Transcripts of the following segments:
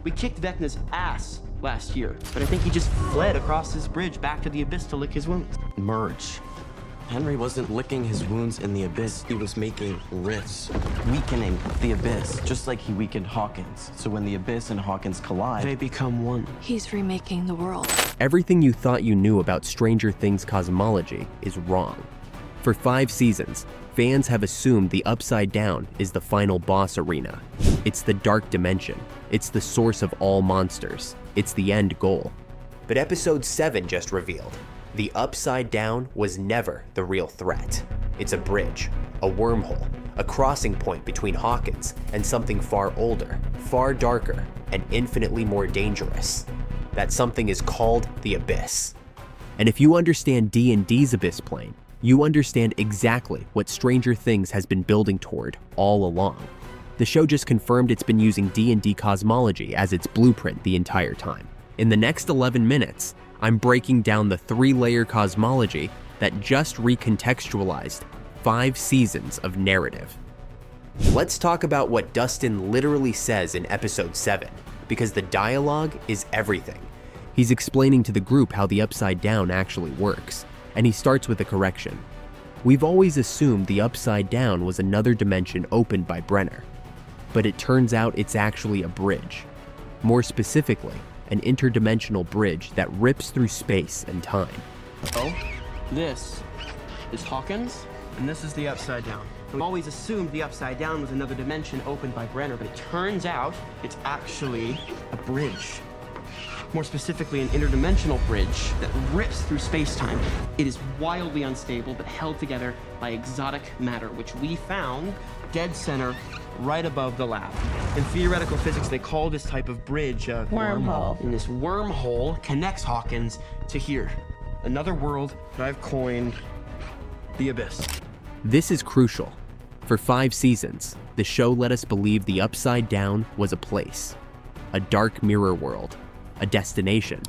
We kicked Vecna's ass last year, but I think he just fled across this bridge back to the Abyss to lick his wounds. Merge. Henry wasn't licking his wounds in the Abyss. He was making rifts, weakening the Abyss, just like he weakened Hawkins. So when the Abyss and Hawkins collide, they become one. He's remaking the world. Everything you thought you knew about Stranger Things cosmology is wrong. For 5 seasons, fans have assumed the Upside Down is the final boss arena. It's the dark dimension. It's the source of all monsters. It's the end goal. But episode 7 just revealed the Upside Down was never the real threat. It's a bridge, a wormhole, a crossing point between Hawkins and something far older, far darker, and infinitely more dangerous. That something is called the Abyss. And if you understand D&D's Abyss plane, you understand exactly what Stranger Things has been building toward all along. The show just confirmed it's been using D&D cosmology as its blueprint the entire time. In the next 11 minutes, I'm breaking down the 3-layer cosmology that just recontextualized 5 seasons of narrative. Let's talk about what Dustin literally says in episode 7, because the dialogue is everything. He's explaining to the group how the Upside Down actually works, and he starts with a correction. We've always assumed the Upside Down was another dimension opened by Brenner, but it turns out it's actually a bridge. More specifically, an interdimensional bridge that rips through space and time. Oh, this is Hawkins, and this is the Upside Down. We always assumed the Upside Down was another dimension opened by Brenner, but it turns out it's actually a bridge. More specifically, an interdimensional bridge that rips through space-time. It is wildly unstable, but held together by exotic matter, which we found dead center right above the lab. In theoretical physics, they call this type of bridge a Wormhole. And this wormhole connects Hawkins to here, another world that I've coined the Abyss. This is crucial. For 5 seasons, the show let us believe the Upside Down was a place, a dark mirror world, a destination.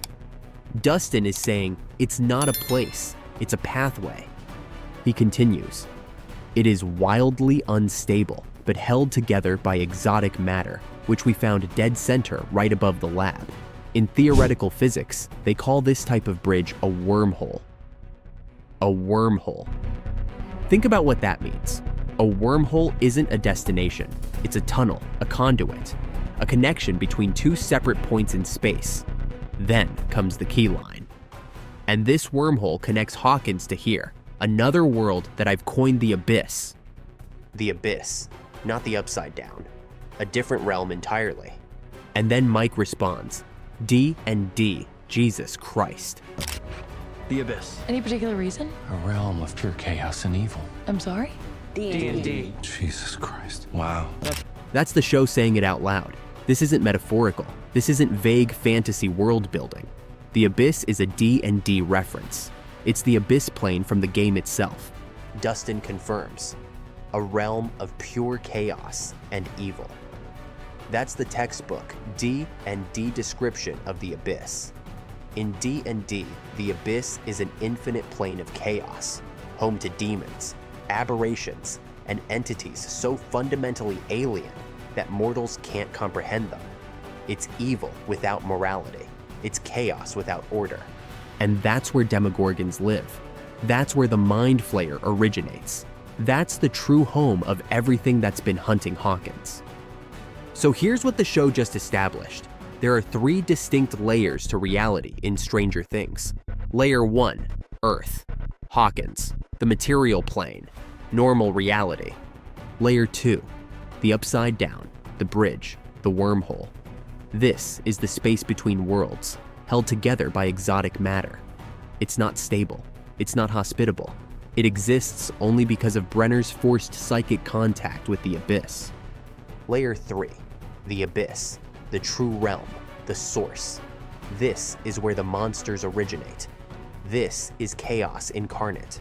Dustin is saying it's not a place, it's a pathway. He continues, it is wildly unstable, but held together by exotic matter, which we found dead center right above the lab. In theoretical physics, they call this type of bridge a wormhole. A wormhole. Think about what that means. A wormhole isn't a destination. It's a tunnel, a conduit, a connection between 2 separate points in space. Then comes the key line. And this wormhole connects Hawkins to here, another world that I've coined the Abyss. The Abyss, not the Upside Down. A different realm entirely. And then Mike responds, D&D, Jesus Christ. The Abyss. Any particular reason? A realm of pure chaos and evil. I'm sorry? D&D. Jesus Christ. Wow. That's the show saying it out loud. This isn't metaphorical. This isn't vague fantasy world building. The Abyss is a D&D reference. It's the Abyss plane from the game itself. Dustin confirms. A realm of pure chaos and evil. That's the textbook D&D description of the Abyss. In D&D, the Abyss is an infinite plane of chaos, home to demons, aberrations, and entities so fundamentally alien that mortals can't comprehend them. It's evil without morality. It's chaos without order. And that's where Demogorgons live. That's where the Mind Flayer originates. That's the true home of everything that's been hunting Hawkins. So here's what the show just established. There are 3 distinct layers to reality in Stranger Things. Layer 1, Earth. Hawkins, the material plane, normal reality. Layer 2, the Upside Down, the bridge, the wormhole. This is the space between worlds, held together by exotic matter. It's not stable. It's not hospitable. It exists only because of Brenner's forced psychic contact with the Abyss. Layer 3, the Abyss, the true realm, the source. This is where the monsters originate. This is chaos incarnate.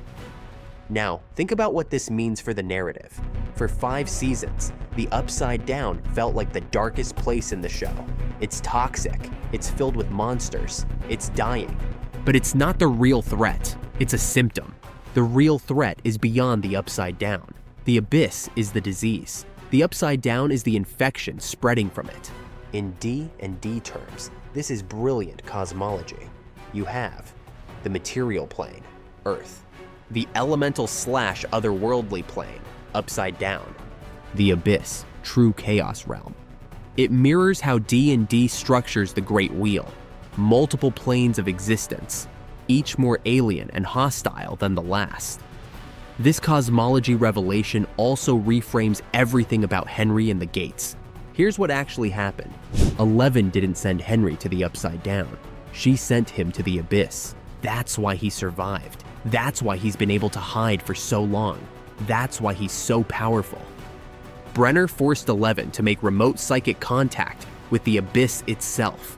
Now, think about what this means for the narrative. For 5 seasons, the Upside Down felt like the darkest place in the show. It's toxic, it's filled with monsters, it's dying. But it's not the real threat, it's a symptom. The real threat is beyond the Upside Down. The Abyss is the disease. The Upside Down is the infection spreading from it. In D&D terms, this is brilliant cosmology. You have the material plane, Earth, the elemental / otherworldly plane, Upside Down, the abyss, true chaos realm. It mirrors how D&D structures the Great Wheel, multiple planes of existence, each more alien and hostile than the last. This cosmology revelation also reframes everything about Henry and the Gates. Here's what actually happened. 11 didn't send Henry to the Upside Down. She sent him to the abyss. That's why he survived. That's why he's been able to hide for so long. That's why he's so powerful. Brenner forced 11 to make remote psychic contact with the abyss itself.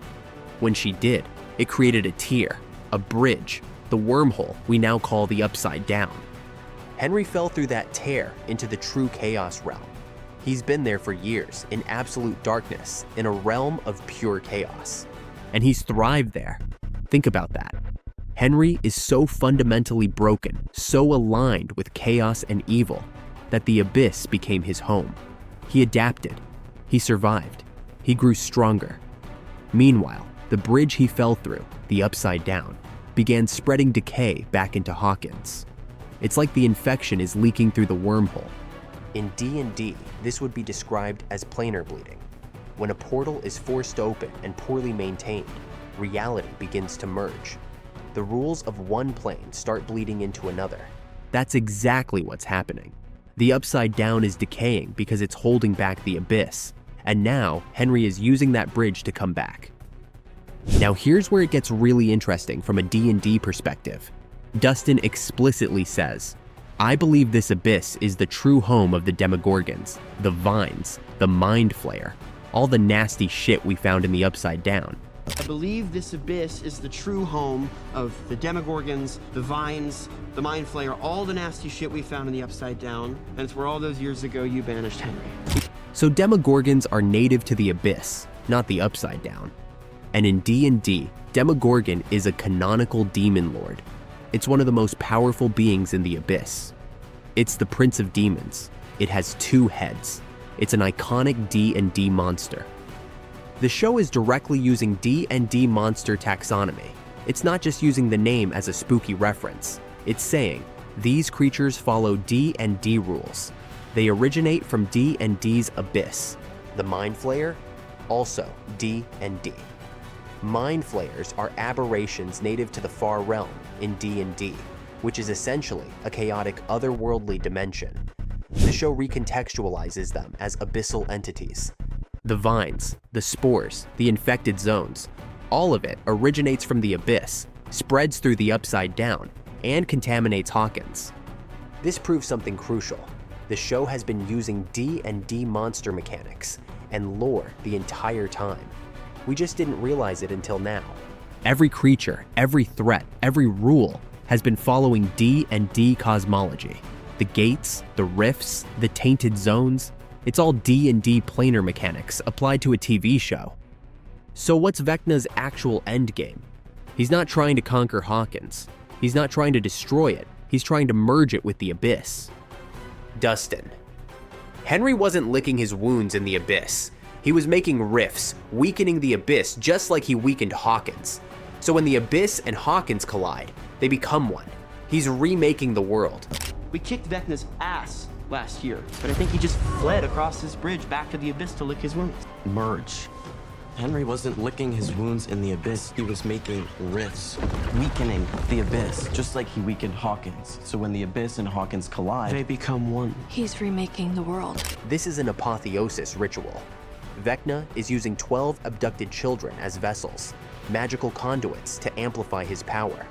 When she did, it created a tier, a bridge, the wormhole we now call the Upside Down. Henry fell through that tear into the true chaos realm. He's been there for years, in absolute darkness, in a realm of pure chaos. And he's thrived there. Think about that. Henry is so fundamentally broken, so aligned with chaos and evil, that the abyss became his home. He adapted. He survived. He grew stronger. Meanwhile, the bridge he fell through, the Upside Down, began spreading decay back into Hawkins. It's like the infection is leaking through the wormhole. In D&D, this would be described as planar bleeding. When a portal is forced open and poorly maintained, reality begins to merge. The rules of one plane start bleeding into another. That's exactly what's happening. The Upside Down is decaying because it's holding back the abyss, and now Henry is using that bridge to come back. Now here's where it gets really interesting from a D&D perspective. Dustin explicitly says, "I believe this abyss is the true home of the Demogorgons, the Vines, the Mind Flayer, all the nasty shit we found in the Upside Down." I believe this abyss is the true home of the Demogorgons, the Vines, the Mind Flayer, all the nasty shit we found in the Upside Down, and it's where all those years ago you banished Henry. So Demogorgons are native to the abyss, not the Upside Down. And in D&D, Demogorgon is a canonical demon lord. It's one of the most powerful beings in the abyss. It's the Prince of Demons. It has 2 heads. It's an iconic D&D monster. The show is directly using D&D monster taxonomy. It's not just using the name as a spooky reference. It's saying, these creatures follow D&D rules. They originate from D&D's abyss. The Mind Flayer, also D&D. Mind Flayers are aberrations native to the far realm in D&D, which is essentially a chaotic otherworldly dimension. The show recontextualizes them as abyssal entities. The vines, the spores, the infected zones, all of it originates from the abyss, spreads through the Upside Down, and contaminates Hawkins. This proves something crucial. The show has been using D&D monster mechanics and lore the entire time. We just didn't realize it until now. Every creature, every threat, every rule has been following D&D cosmology. The gates, the rifts, the tainted zones, it's all D&D planar mechanics applied to a TV show. So what's Vecna's actual endgame? He's not trying to conquer Hawkins. He's not trying to destroy it. He's trying to merge it with the abyss. Dustin. Henry wasn't licking his wounds in the abyss. He was making rifts, weakening the abyss just like he weakened Hawkins. So when the abyss and Hawkins collide, they become one. He's remaking the world. We kicked Vecna's ass last year, but I think he just fled across this bridge back to the abyss to lick his wounds. Merge. Henry wasn't licking his wounds in the abyss. He was making rifts, weakening the abyss, just like he weakened Hawkins. So when the abyss and Hawkins collide, They become one. He's remaking the world. This is an apotheosis ritual. Vecna is using 12 abducted children as vessels, magical conduits to amplify his power.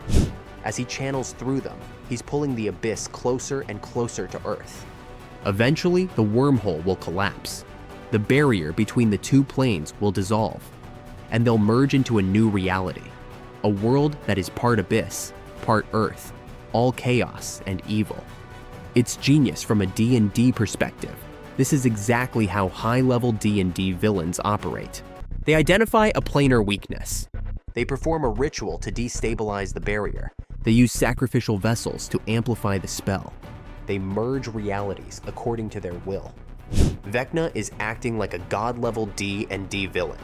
As he channels through them, he's pulling the abyss closer and closer to Earth. Eventually, the wormhole will collapse. The barrier between the 2 planes will dissolve, and they'll merge into a new reality. A world that is part abyss, part Earth, all chaos and evil. It's genius from a D&D perspective. This is exactly how high-level D&D villains operate. They identify a planar weakness. They perform a ritual to destabilize the barrier. They use sacrificial vessels to amplify the spell. They merge realities according to their will. Vecna is acting like a god-level D&D villain.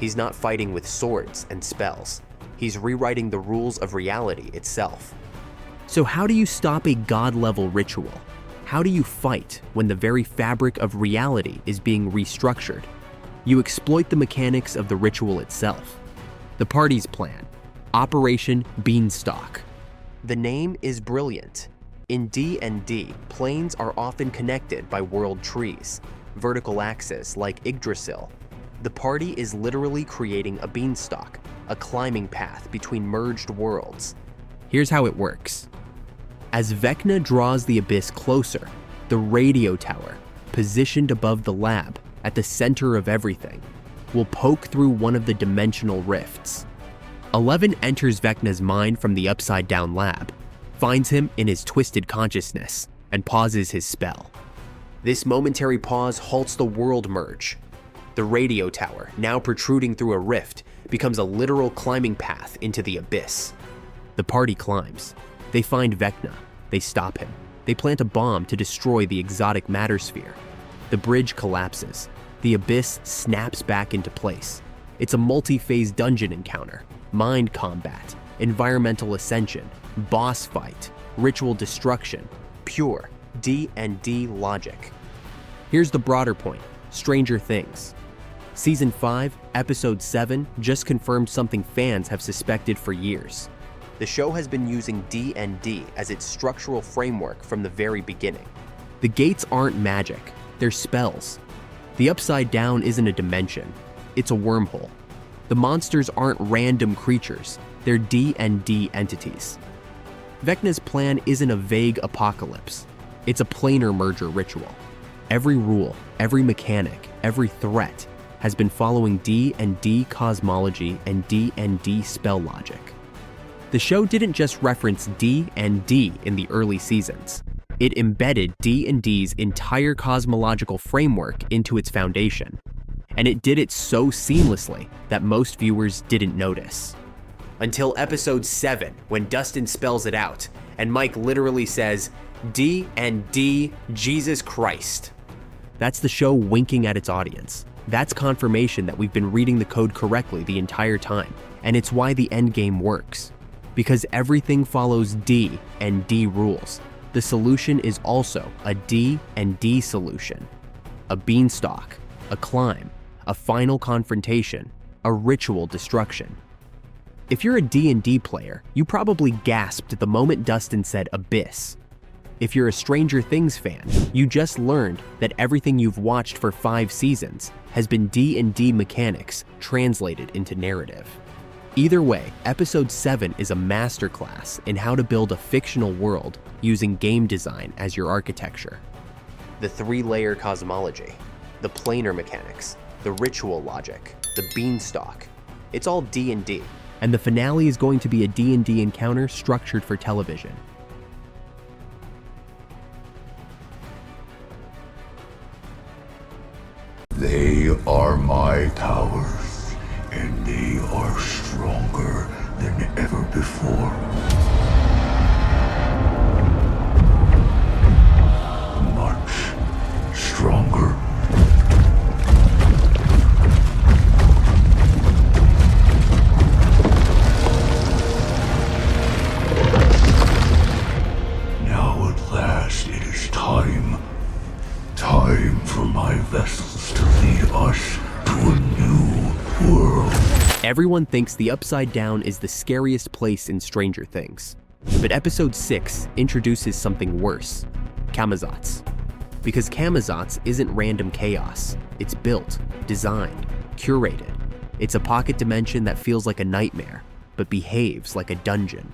He's not fighting with swords and spells. He's rewriting the rules of reality itself. So how do you stop a god-level ritual? How do you fight when the very fabric of reality is being restructured? You exploit the mechanics of the ritual itself. The party's plan, Operation Beanstalk. The name is brilliant. In D&D, planes are often connected by world trees, vertical axes like Yggdrasil. The party is literally creating a beanstalk, a climbing path between merged worlds. Here's how it works. As Vecna draws the abyss closer, the radio tower, positioned above the lab at the center of everything, will poke through one of the dimensional rifts. 11 enters Vecna's mind from the upside-down lab, finds him in his twisted consciousness, and pauses his spell. This momentary pause halts the world merge. The radio tower, now protruding through a rift, becomes a literal climbing path into the abyss. The party climbs. They find Vecna. They stop him. They plant a bomb to destroy the exotic matter sphere. The bridge collapses. The abyss snaps back into place. It's a multi-phase dungeon encounter, mind combat, environmental ascension, boss fight, ritual destruction, pure D&D logic. Here's the broader point, Stranger Things. Season 5, Episode 7 just confirmed something fans have suspected for years. The show has been using D&D as its structural framework from the very beginning. The gates aren't magic, they're spells. The Upside Down isn't a dimension, it's a wormhole. The monsters aren't random creatures, they're D&D entities. Vecna's plan isn't a vague apocalypse, it's a planar merger ritual. Every rule, every mechanic, every threat has been following D&D cosmology and D&D spell logic. The show didn't just reference D&D in the early seasons. It embedded D&D's entire cosmological framework into its foundation. And it did it so seamlessly that most viewers didn't notice. Until episode 7, when Dustin spells it out, and Mike literally says, D&D Jesus Christ. That's the show winking at its audience. That's confirmation that we've been reading the code correctly the entire time, and it's why the endgame works. Because everything follows D&D rules, the solution is also a D&D solution. A beanstalk, a climb, a final confrontation, a ritual destruction. If you're a D&D player, you probably gasped the moment Dustin said abyss. If you're a Stranger Things fan, you just learned that everything you've watched for 5 seasons has been D&D mechanics translated into narrative. Either way, Episode 7 is a masterclass in how to build a fictional world using game design as your architecture. The 3-layer cosmology, the planar mechanics, the ritual logic, the beanstalk. It's all D&D. And the finale is going to be a D&D encounter structured for television. They are my powers, and they are stronger than ever before. Much stronger. Now at last it is time for my vessels to lead us to a new world. Everyone thinks the Upside Down is the scariest place in Stranger Things. But Episode 6 introduces something worse, Camazotz. Because Camazotz isn't random chaos. It's built, designed, curated. It's a pocket dimension that feels like a nightmare, but behaves like a dungeon.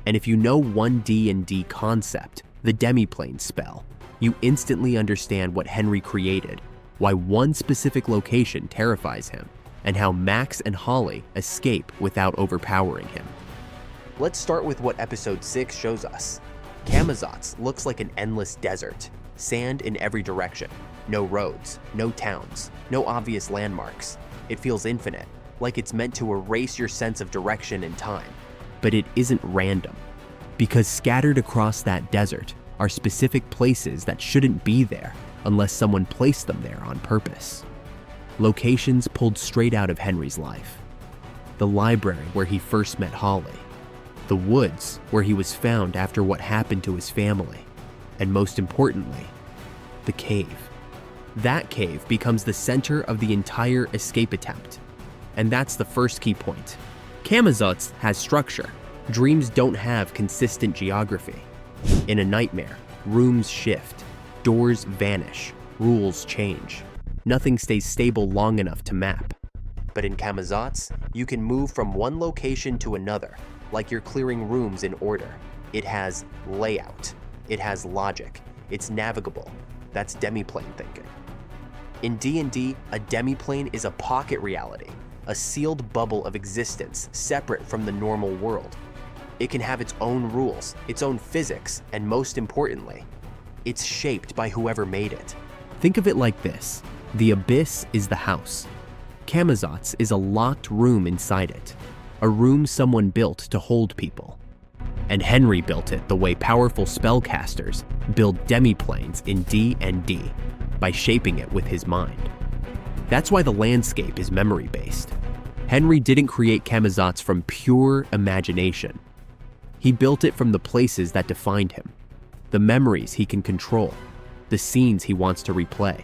And if you know one D&D concept, the demiplane spell, you instantly understand what Henry created, why one specific location terrifies him, and how Max and Holly escape without overpowering him. Let's start with what Episode 6 shows us. Camazotz looks like an endless desert, sand in every direction, no roads, no towns, no obvious landmarks. It feels infinite, like it's meant to erase your sense of direction and time. But it isn't random, because scattered across that desert are specific places that shouldn't be there unless someone placed them there on purpose. locations pulled straight out of Henry's life. The library where he first met Holly, the woods where he was found after what happened to his family, and most importantly, the cave. That cave becomes the center of the entire escape attempt. And that's the first key point. Camazotz has structure. Dreams don't have consistent geography. In a nightmare, rooms shift, doors vanish, rules change. Nothing stays stable long enough to map. But in Camazotz, you can move from one location to another, like you're clearing rooms in order. It has layout. It has logic. It's navigable. That's demiplane thinking. In D&D, a demiplane is a pocket reality, a sealed bubble of existence separate from the normal world. It can have its own rules, its own physics, and most importantly, it's shaped by whoever made it. Think of it like this. The Abyss is the house. Camazotz is a locked room inside it, a room someone built to hold people. And Henry built it the way powerful spellcasters build demiplanes in D&D, by shaping it with his mind. That's why the landscape is memory-based. Henry didn't create Camazotz from pure imagination. He built it from the places that defined him, the memories he can control, the scenes he wants to replay,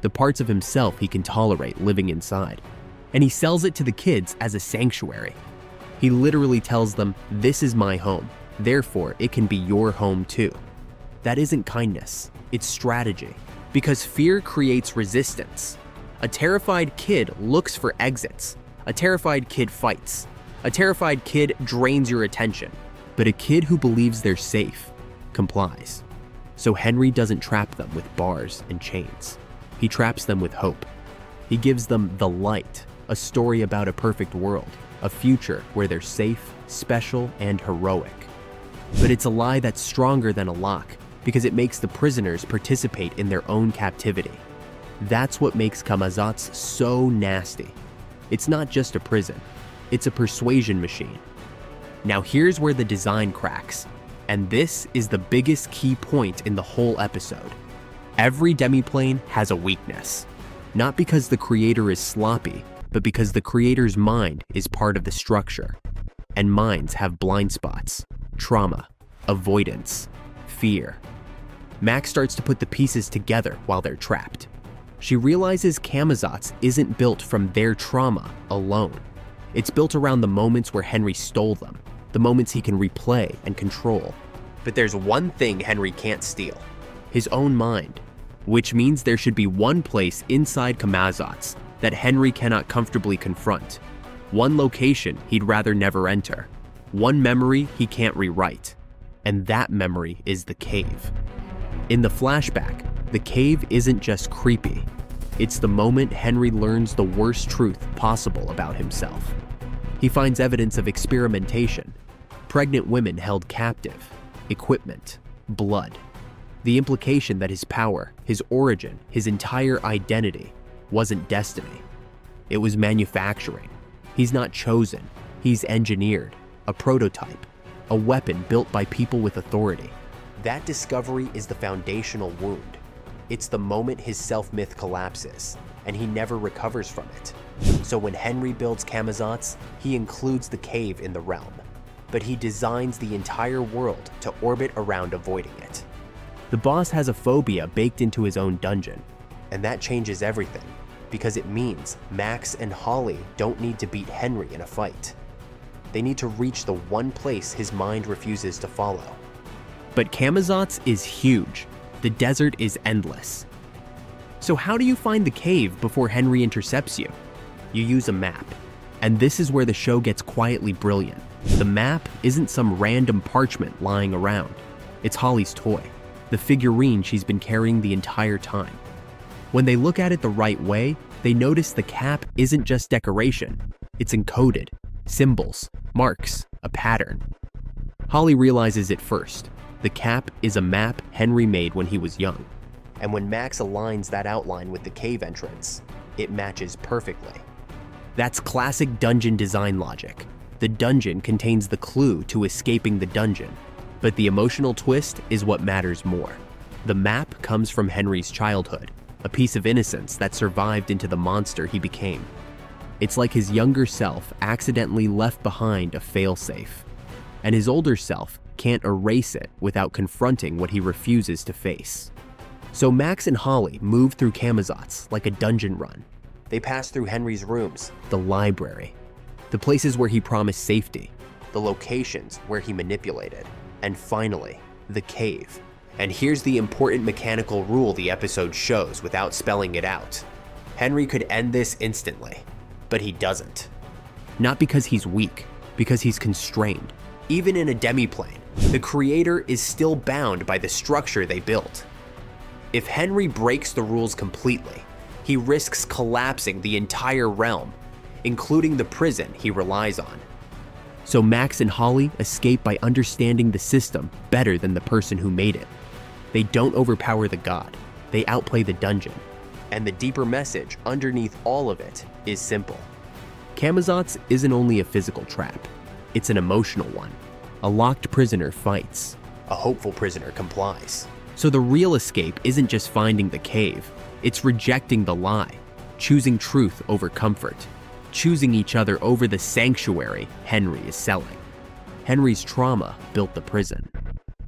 the parts of himself he can tolerate living inside. And he sells it to the kids as a sanctuary. He literally tells them, "This is my home, therefore it can be your home too." That isn't kindness, it's strategy. Because fear creates resistance. A terrified kid looks for exits. A terrified kid fights. A terrified kid drains your attention. But a kid who believes they're safe complies. So Henry doesn't trap them with bars and chains. He traps them with hope. He gives them the light, a story about a perfect world, a future where they're safe, special, and heroic. But it's a lie that's stronger than a lock, because it makes the prisoners participate in their own captivity. That's what makes Camazotz so nasty. It's not just a prison, it's a persuasion machine. Now here's where the design cracks, and this is the biggest key point in the whole episode. Every demiplane has a weakness, not because the creator is sloppy, but because the creator's mind is part of the structure. And minds have blind spots, trauma, avoidance, fear. Max starts to put the pieces together while they're trapped. She realizes Camazotz isn't built from their trauma alone. It's built around the moments where Henry stole them, the moments he can replay and control. But there's one thing Henry can't steal, his own mind, which means there should be one place inside Camazotz that Henry cannot comfortably confront, one location he'd rather never enter, one memory he can't rewrite, and that memory is the cave. In the flashback, the cave isn't just creepy. It's the moment Henry learns the worst truth possible about himself. He finds evidence of experimentation, pregnant women held captive, equipment, blood. The implication that his power, his origin, his entire identity wasn't destiny. It was manufacturing. He's not chosen, he's engineered, a prototype, a weapon built by people with authority. That discovery is the foundational wound. It's the moment his self-myth collapses, and he never recovers from it. So when Henry builds Camazotz, he includes the cave in the realm, but he designs the entire world to orbit around avoiding it. The boss has a phobia baked into his own dungeon, and that changes everything, because it means Max and Holly don't need to beat Henry in a fight. They need to reach the one place his mind refuses to follow. But Camazotz is huge. The desert is endless. So how do you find the cave before Henry intercepts you? You use a map. And this is where the show gets quietly brilliant. The map isn't some random parchment lying around. It's Holly's toy, the figurine she's been carrying the entire time. When they look at it the right way, they notice the cap isn't just decoration. It's encoded, symbols, marks, a pattern. Holly realizes it first. The cap is a map Henry made when he was young. And when Max aligns that outline with the cave entrance, it matches perfectly. That's classic dungeon design logic. The dungeon contains the clue to escaping the dungeon, but the emotional twist is what matters more. The map comes from Henry's childhood. a piece of innocence that survived into the monster he became. It's like his younger self accidentally left behind a failsafe, and his older self can't erase it without confronting what he refuses to face. So Max and Holly move through Camazotz like a dungeon run. They pass through Henry's rooms, the library, the places where he promised safety, the locations where he manipulated, and finally, the cave. And here's the important mechanical rule the episode shows without spelling it out. Henry could end this instantly, but he doesn't. Not because he's weak, because he's constrained. Even in a demiplane, the creator is still bound by the structure they built. If Henry breaks the rules completely, he risks collapsing the entire realm, including the prison he relies on. So Max and Holly escape by understanding the system better than the person who made it. They don't overpower the god, they outplay the dungeon. And the deeper message underneath all of it is simple. Camazotz isn't only a physical trap, it's an emotional one. A locked prisoner fights. A hopeful prisoner complies. So the real escape isn't just finding the cave, it's rejecting the lie, choosing truth over comfort, choosing each other over the sanctuary Henry is selling. Henry's trauma built the prison.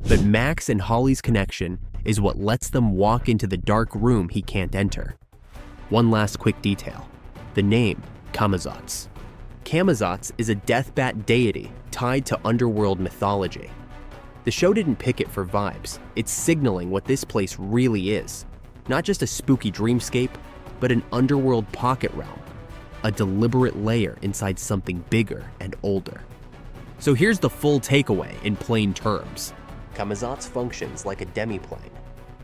But Max and Holly's connection is what lets them walk into the dark room he can't enter. One last quick detail. The name, Camazotz. Camazotz is a deathbat deity tied to underworld mythology. The show didn't pick it for vibes. It's signaling what this place really is. Not just a spooky dreamscape, but an underworld pocket realm. A deliberate layer inside something bigger and older. So here's the full takeaway in plain terms. Camazotz functions like a demiplane.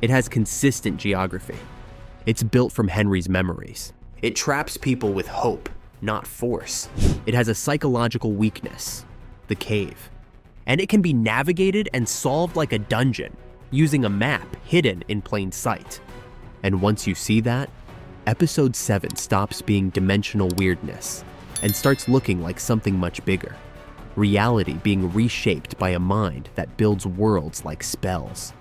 It has consistent geography. It's built from Henry's memories. It traps people with hope, not force. It has a psychological weakness, the cave. And it can be navigated and solved like a dungeon, using a map hidden in plain sight. And once you see that, Episode 7 stops being dimensional weirdness and starts looking like something much bigger. Reality being reshaped by a mind that builds worlds like spells.